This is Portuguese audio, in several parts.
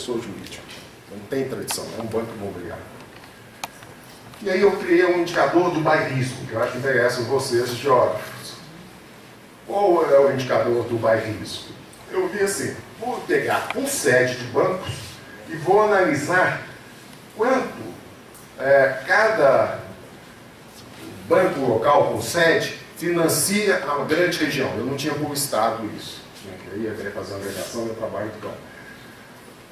pessoa jurídica. Não tem tradição, é um banco imobiliário. E aí eu criei um indicador do bairrismo, que eu acho que interessa a vocês, geógrafos. Qual é o indicador do bairrismo? Eu vi assim, vou pegar um set de bancos e vou analisar quanto cada banco local com sede financia a grande região. Eu não tinha por estado isso. Eu ia fazer uma agregação do trabalho do campo.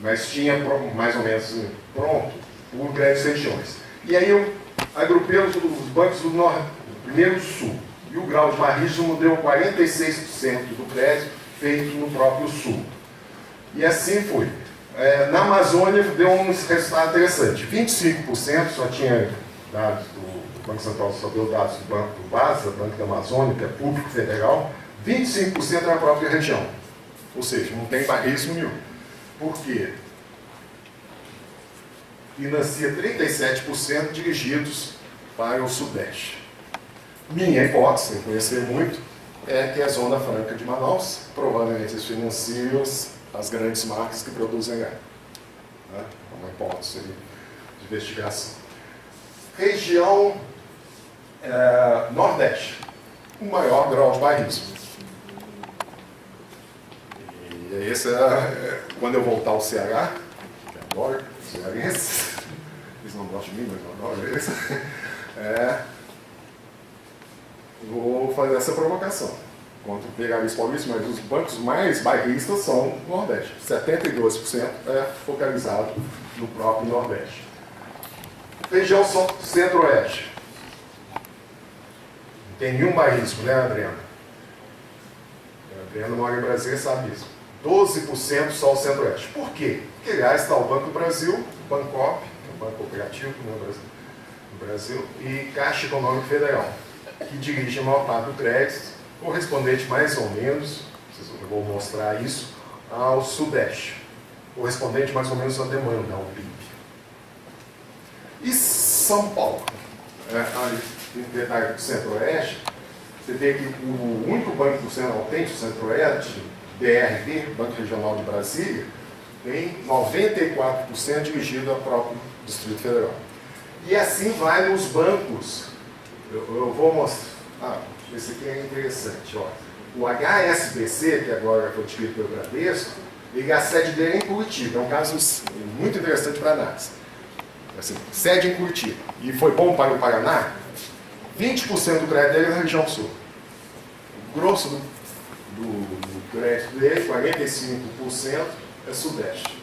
Mas tinha mais ou menos pronto por grandes regiões. E aí eu agrupei os bancos do primeiro do sul. E o grau de bairrismo deu 46% do crédito feito no próprio sul. E assim foi. Na Amazônia deu um resultado interessante. 25% só tinha dados do Banco Central, só deu dados do Banco do BASA, Banco da Amazônia, que é público federal. 25% na própria região. Ou seja, não tem bairrismo nenhum. Por quê? Financia 37% dirigidos para o Sudeste. Minha hipótese, sem conhecer muito, é que a Zona Franca de Manaus, provavelmente eles financiam as grandes marcas que produzem gado. É uma hipótese de investigação. Região Nordeste, o maior grau de bairrismo. E esse quando eu voltar ao Ceará, que adoro, cearense, eles não gostam de mim, mas eu adoro eles, vou fazer essa provocação contra o Vigarista Paulista, mas os bancos mais bairristas são no Nordeste. 72% é focalizado no próprio Nordeste. Região Centro-Oeste. Não tem nenhum bairrismo, né, Adriana? A Adriana mora em Brasília, sabe isso. 12% só o Centro-Oeste. Por quê? Porque, aliás, está o Banco do Brasil, o Bancop, que é um banco cooperativo no Brasil, e Caixa Econômica Federal, que dirige a maior parte do crédito, correspondente mais ou menos, eu vou mostrar isso, ao Sudeste, correspondente mais ou menos à demanda, ao PIB. E São Paulo, em detalhe do Centro-Oeste, você vê que o único banco do Centro autêntico, Centro-Oeste, BRB, Banco Regional de Brasília, tem 94% dirigido ao próprio Distrito Federal. E assim vai nos bancos. Eu vou mostrar. Esse aqui é interessante. Ó. O HSBC, que agora foi adquirido pelo Bradesco, a sede dele é em Curitiba. É um caso muito interessante para a análise. Assim, sede em Curitiba. E foi bom para o Paraná. 20% do crédito dele é na região sul. O grosso do crédito dele, 45%, é Sudeste.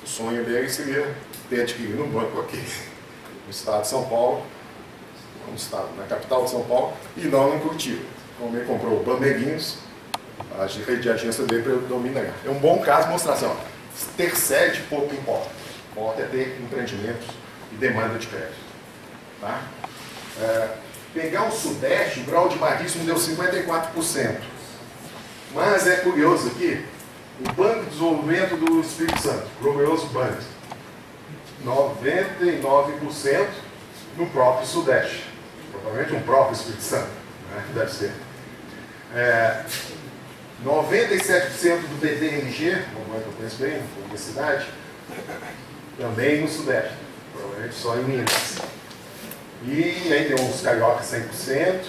O sonho dele seria ter adquirido um banco aqui, no estado de São Paulo, na capital de São Paulo, e não em Curitiba. Como ele comprou o Bandeirinhos, a rede de agência dele predomina. É um bom caso mostrar assim, ó, ter sede pouco importa. Importa é ter empreendimentos e demanda de crédito. Tá? Pegar o Sudeste, o grau de bairrismo deu 54%. Mas é curioso aqui, o Banco de Desenvolvimento do Espírito Santo, Glorioso Banco, 99% no próprio Sudeste. Provavelmente um próprio Espírito Santo, né? Deve ser. 97% do BTRG, como é que eu conheço bem, Universidade, também no Sudeste, provavelmente só em Minas. E aí tem uns carioca 100%,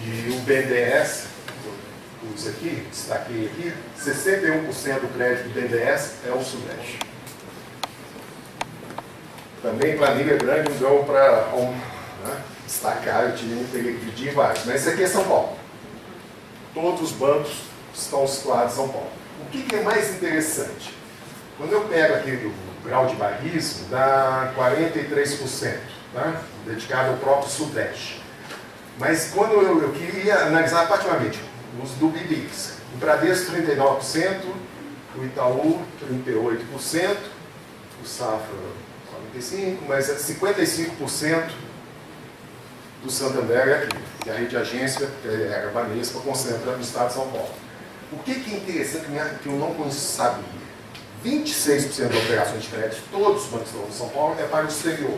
e o BNDES, isso aqui, destaquei aqui, 61% do crédito do BNDES é o Sudeste. Também planilha grande não deu para destacar, eu teria que dividir em vários. Mas esse aqui é São Paulo. Todos os bancos estão situados em São Paulo. O que é mais interessante? Quando eu pego aqui o grau de bairrismo, dá 43%, tá? Dedicado ao próprio Sudeste. Mas quando eu queria analisar particularmente os do BIBIX, o Bradesco 39%, o Itaú 38%, o Safra 45%, mas 55% do Santander é aqui, que é a rede de agência, que é a Banespa, concentra no estado de São Paulo. O que é interessante que eu não sabia? 26% das operações de crédito, todos os bancos de São Paulo, é para o exterior.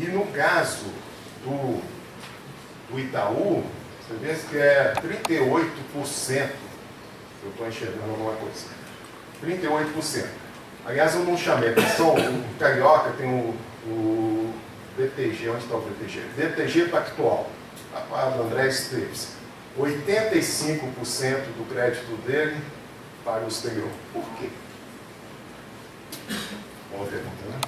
E no caso do Itaú, você vê que é 38%, eu estou enxergando alguma coisa, 38%. Aliás, eu não chamei atenção, o Carioca tem o BTG, onde está o BTG? BTG Pactual, a do André Esteves. 85% do crédito dele para o exterior. Por quê? Boa pergunta, né?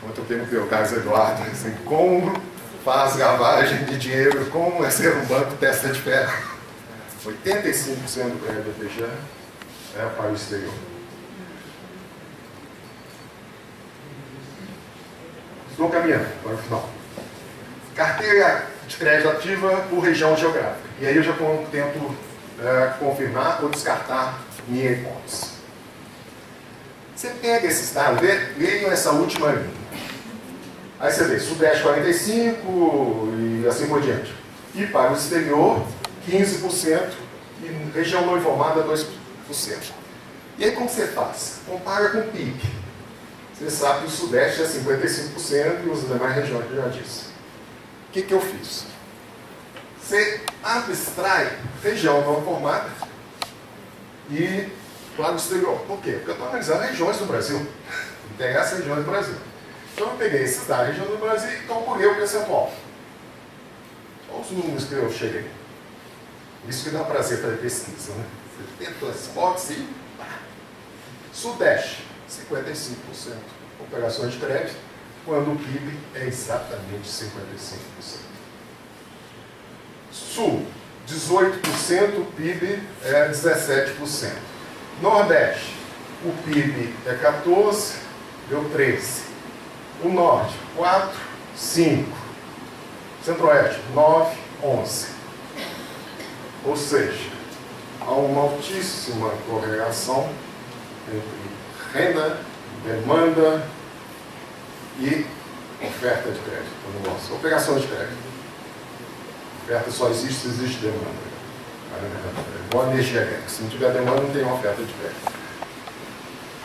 Ontem eu perguntei ao Carlos Eduardo, assim, como faz lavagem de dinheiro, como é ser um banco testa de ferro? 85% do crédito do BTG é para o exterior. Estou caminhando para o final. Carteira de crédito ativa por região geográfica. E aí eu já tento confirmar ou descartar minha hipótese. Você pega esses dados, leiam essa última linha. Aí você vê Sudeste 45% e assim por diante. E para o exterior, 15% e região não informada, 2%. E aí como você faz? Compara com o PIB. Você sabe que o Sudeste é 55% e as demais regiões que eu já disse. O que eu fiz? Você abstrai região não informada e para o exterior. Por quê? Porque eu estou analisando regiões do Brasil. Interessa as regiões do Brasil. Então eu peguei esses da região do Brasil e calculei o percentual. Olha os números que eu cheguei. Isso que dá prazer fazer pesquisa, né? Você tenta as hipóteses e pá. Sudeste, 55% operações de crédito, quando o PIB é exatamente 55%. Sul, 18%, o PIB é 17%. Nordeste, o PIB é 14%, deu 13%. O Norte, 4%, 5%. Centro-Oeste, 9%, 11%. Ou seja, há uma altíssima correlação entre renda, demanda e oferta de crédito. Operações de crédito. Oferta só existe se existe demanda. É igual a energia elétrica. Se não tiver demanda, não tem oferta de crédito.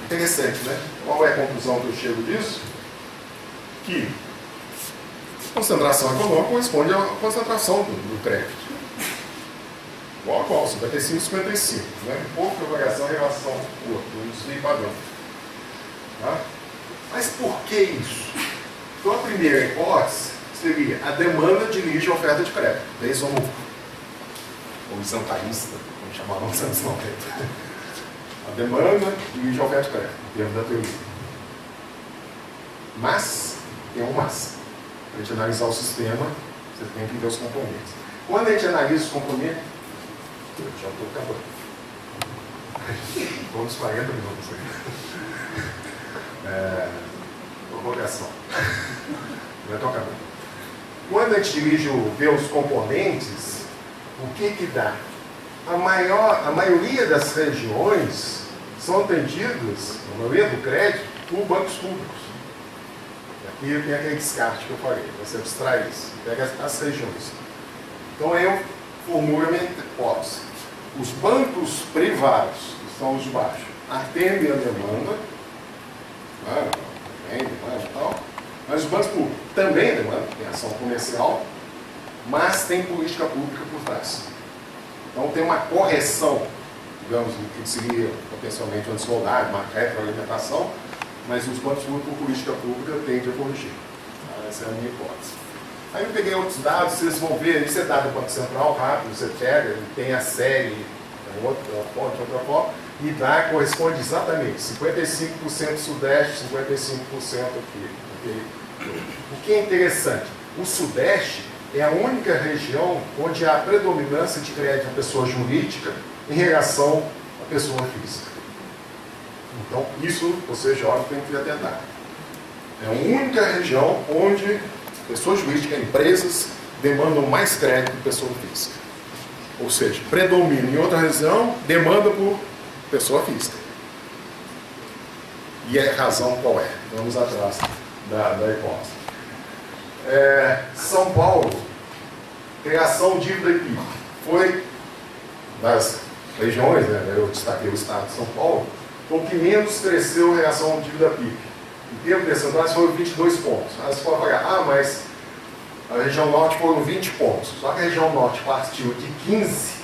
Interessante, né? Qual é a conclusão que eu chego disso? Que concentração econômica corresponde à concentração do crédito. Igual a qual? 55, 55. Né? Pouca variação em relação ao outro, indústria e padrão. Tá? Mas por que isso? Então a primeira hipótese seria a demanda dirige a oferta de crédito. Desde o horizontalista, como chamavam nos anos 90. A demanda dirige a oferta de crédito, em termos da teoria. Mas, tem um mas. Para a gente analisar o sistema, você tem que ver os componentes. Quando a gente analisa os componentes, eu já estou acabando. Vamos 40 minutos aí. Provocação. Já estou acabando. Quando a gente vê os componentes, o que dá? A maioria das regiões são atendidas, a maioria do crédito, por bancos públicos. E aqui tem aquele descarte que eu falei, você abstrai isso, pega as regiões. Então eu formulo a minha hipótese. Os bancos privados, que são os de baixo, atendem a demanda, demanda e tal, mas os bancos públicos também demandam, tem ação comercial, mas tem política pública por trás. Então tem uma correção, digamos, do que seria potencialmente uma desigualdade, uma retroalimentação, mas os bancos públicos por política pública tendem a corrigir. Essa é a minha hipótese. Aí eu peguei outros dados, vocês vão ver, isso é dado do Banco Central, rápido, você pega, tem a série, outra foto, e dá, corresponde exatamente, 55% Sudeste, 55% aqui. O que é interessante, o Sudeste é a única região onde há predominância de crédito à pessoa jurídica em relação à pessoa física. Então, isso, você jovem, tem que atentar. É a única região onde pessoas jurídicas, empresas, demandam mais crédito que pessoa física. Ou seja, predomina em outra região, demanda por pessoa física. E a razão qual é? Vamos atrás da hipótese. São Paulo, criação, dívida e PIB. Foi das regiões, né, eu destaquei o estado de São Paulo, com que menos cresceu em relação à dívida PIB. Em termos percentuais foram 22 pontos. Aí você pode falar, mas a região norte foram 20 pontos. Só que a região norte partiu de 15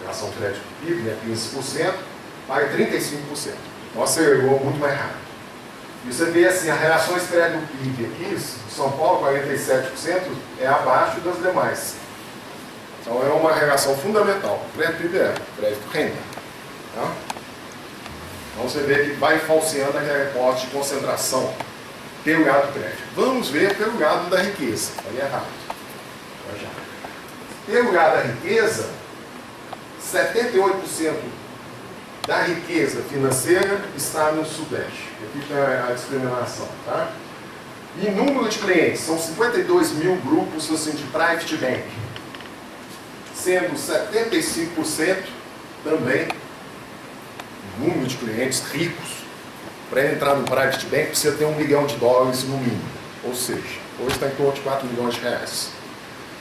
relação crédito PIB, né, 15%, para 35%. Então acelerou muito mais rápido. E você vê assim, as relações crédito-PIB aqui, São Paulo, 47%, é abaixo das demais. Então é uma relação fundamental. Crédito-PIB é crédito-renda. Tá? Então você vê que vai falseando aquela hipótese de concentração pelo lado do crédito. Vamos ver pelo lado da riqueza. Aí é rápido. Pelo lado da riqueza, 78% da riqueza financeira está no Sudeste. Aqui tem a discriminação. Tá? E número de clientes, são 52 mil grupos assim, de private bank, sendo 75% também número de clientes ricos. Para entrar no private bank precisa ter $1 milhão no mínimo. Ou seja, hoje está em torno de R$4 milhões.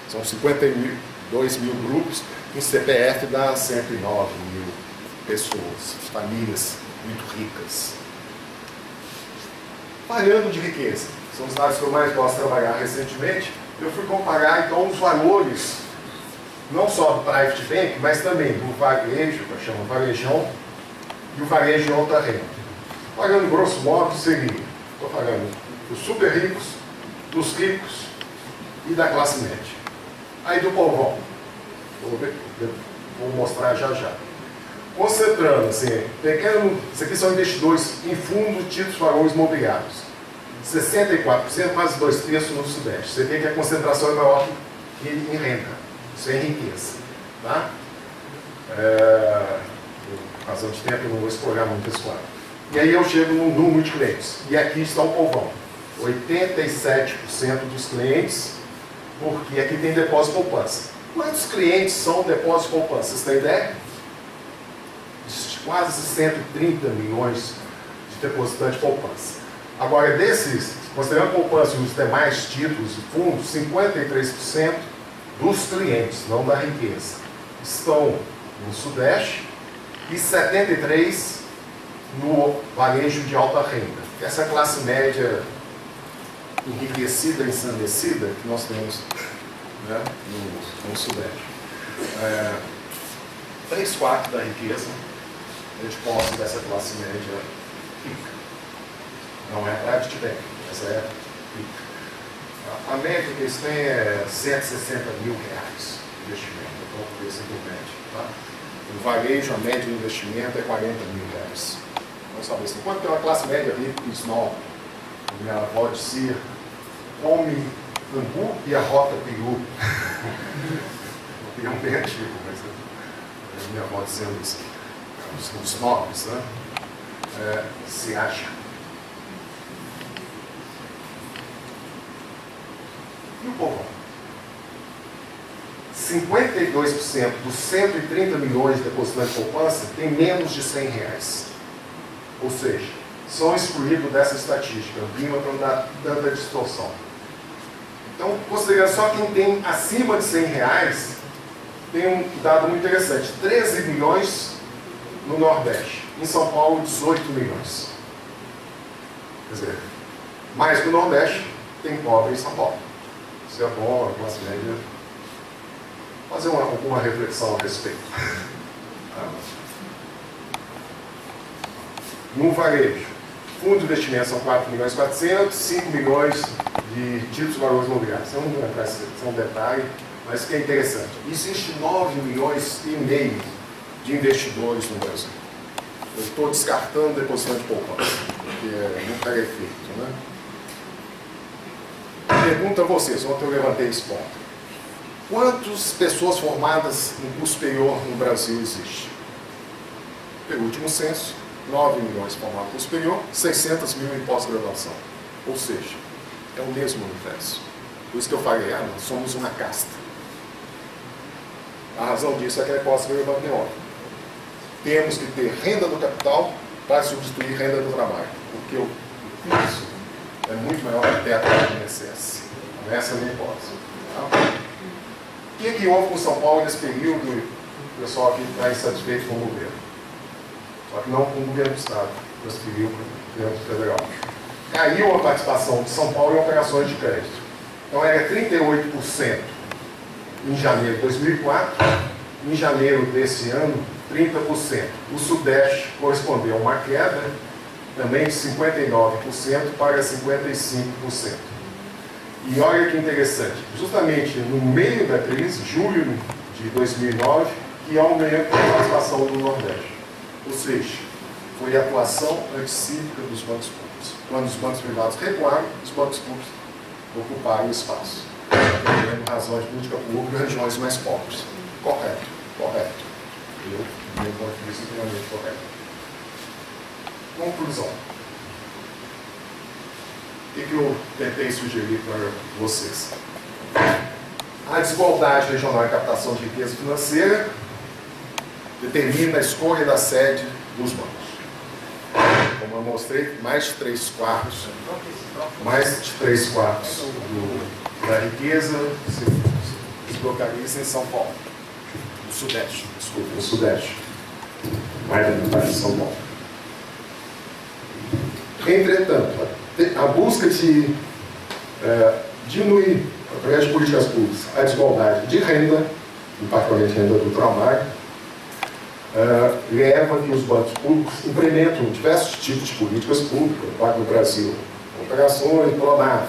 São 52 mil grupos, um CPF dá 109 mil pessoas, famílias muito ricas. Falando de riqueza, são os dados que eu mais gosto de trabalhar recentemente. Eu fui comparar então os valores, não só do private bank, mas também do varejo, que eu chamo varejão, e o varejo de alta renda. Pagando grosso modo seria, estou falando dos super ricos, dos ricos e da classe média. Aí do povão, vou mostrar já já. Concentrando, assim, isso aqui são investidores em fundos, títulos, valores imobiliários. 64%, quase 2/3 no Sudeste. Você vê que a concentração é maior que em renda, isso é em riqueza. Tá? Por razão de tempo, eu não vou explorar muito esse quadro. E aí eu chego no número de clientes. E aqui está o povão. 87% dos clientes, porque aqui tem depósito e poupança. Quantos clientes são depósito e poupança? Vocês têm ideia? Quase 130 milhões de depositantes de poupança. Agora, desses, considerando a poupança e os demais títulos e fundos, 53% dos clientes, não da riqueza, estão no Sudeste e 73% no varejo de alta renda. Essa classe média enriquecida, ensandecida, que nós temos, né, no Sudeste. 3/4 da riqueza é de posse dessa classe média rica. Não é private bank, essa é rica. A média que eles têm é R$160 mil de investimento. Então, por isso aqui média. Tá? No varejo, a média de investimento é R$40 mil. Vamos saber assim, quanto tem uma classe média rica e snob? Minha avó dizia, come angu e a rota peru. É um bem antigo, mas minha avó dizendo isso. Os nobres, né? Se acha. E o povão? 52% dos 130 milhões de depositantes de poupança tem menos de R$100. Ou seja, são excluídos dessa estatística, prima para não dar tanta distorção. Então, considerando só quem tem acima de R$100, tem um dado muito interessante, 13 milhões no Nordeste, em São Paulo 18 milhões. Quer dizer, mais que o Nordeste, tem pobre em São Paulo. Isso é bom, a classe média fazer uma reflexão a respeito. No varejo, fundo de investimento são 4.400.000, 5 milhões de títulos de valores imobiliários. Isso é um detalhe, mas que é interessante. Existe 9 milhões e meio de investidores no Brasil. Eu estou descartando depositante de poupança, porque não pega efeito, né? Pergunto a vocês, ontem eu levantei esse ponto. Quantas pessoas formadas em curso superior no Brasil existe? Pelo último censo, 9 milhões formados em curso superior, 600 mil em pós-graduação. Ou seja, é o mesmo universo. Por isso que eu falei, nós somos uma casta. A razão disso é que a hipótese que eu levantei ontem. Temos que ter renda do capital para substituir renda do trabalho. Porque o custo é muito maior que o teto do INSS. Essa é a minha hipótese. Tá? O que houve com São Paulo nesse período? O pessoal aqui está insatisfeito com o governo. Só que não com o governo do Estado, transferiu para o governo federal. Caiu a participação de São Paulo em operações de crédito. Então era 38% em janeiro de 2004, em janeiro desse ano, 30%. O Sudeste correspondeu a uma queda também de 59% para 55%. E olha que interessante, justamente no meio da crise, julho de 2009, que aumenta a participação do Nordeste. Ou seja, foi a atuação anticíclica dos bancos públicos. Quando os bancos privados recuaram, os bancos públicos ocuparam o espaço, tendo razões de política pública em regiões mais pobres. Correto, correto. Eu, do meu ponto de vista, extremamente correto. Conclusão. O que eu tentei sugerir para vocês? A desigualdade regional em captação de riqueza financeira determina a escolha da sede dos bancos. Como eu mostrei, mais de 3/4 da riqueza se localiza em São Paulo. No Sudeste, desculpa, no Sudeste. Mais da metade de São Paulo. Entretanto, a busca de diminuir, através de políticas públicas, a desigualdade de renda, particularmente renda do trabalho, leva a que os bancos públicos implementam diversos tipos de políticas públicas, no Brasil, operações, PRONAF,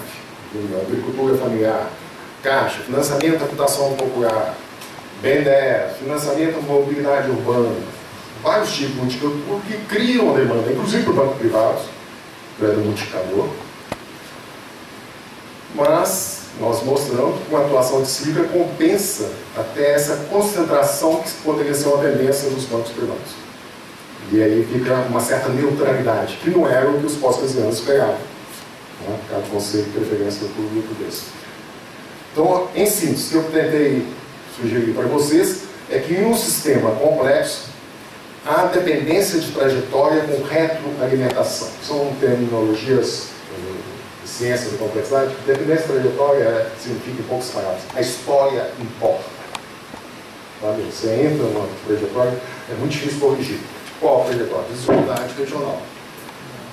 agricultura familiar, Caixa, financiamento da habitação popular, BNDES, financiamento da mobilidade urbana, vários tipos de políticas públicas que criam a demanda, inclusive para o banco privado, para o multiplicador. Mas nós mostramos que uma atuação anticíclica compensa até essa concentração que poderia ser uma tendência dos bancos privados. E aí fica uma certa neutralidade, que não era o que os pós-keynesianos esperavam. Cada conceito de preferência do público desse. Então, em síntese, o que eu tentei sugerir para vocês é que em um sistema complexo, há dependência de trajetória com retroalimentação. São terminologias de ciência da complexidade. Dependência de trajetória significa, em poucas palavras, a história importa. Sabe? Você entra numa trajetória, é muito difícil corrigir. Qual a trajetória? Desigualdade regional.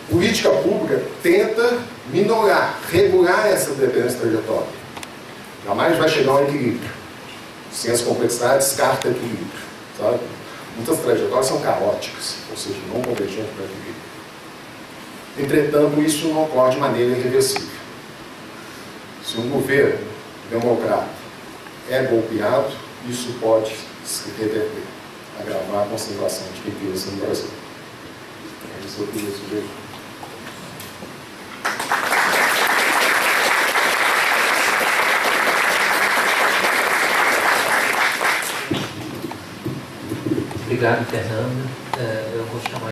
Política pública tenta minorar, regular essa dependência de trajetória. Jamais vai chegar a um equilíbrio. Ciência da complexidade descarta equilíbrio. Sabe? Muitas trajetórias são caóticas, ou seja, não convergentes para equilíbrio. Entretanto, isso não ocorre de maneira irreversível. Se um governo democrata é golpeado, isso pode se reverter, agravar a concentração de riqueza no Brasil. É isso que eu queria sugerir. Obrigado, Fernando.